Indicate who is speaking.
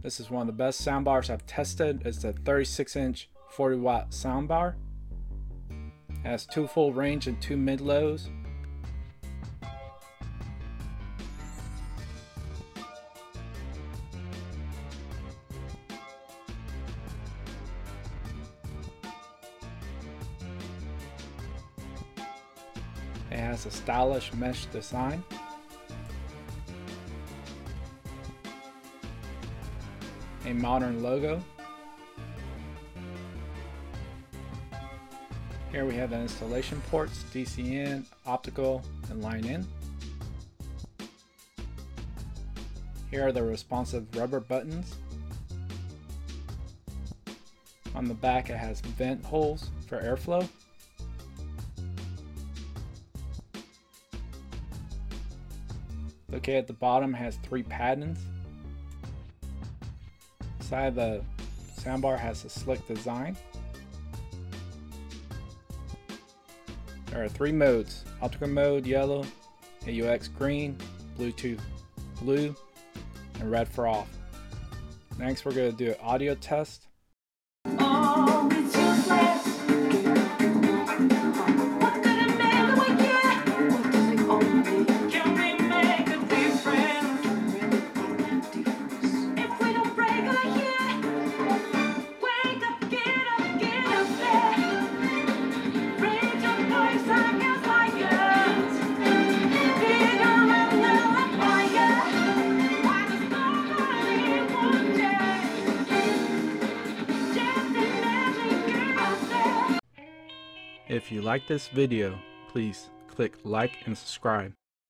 Speaker 1: This is one of the best soundbars I've tested. It's the 36-inch 40-watt soundbar. It has 2 full range and 2 mid-lows. It has a stylish mesh design. A modern logo. Here we have the installation ports, DC in, optical, and line in. Here are the responsive rubber buttons. On the back it has vent holes for airflow. Located at the bottom has 3 paddings. Side of the soundbar has a slick design. There are 3 modes: optical mode, yellow, AUX green, Bluetooth blue, and red for off. Next we're going to do an audio test. If you like this video, please click like and subscribe.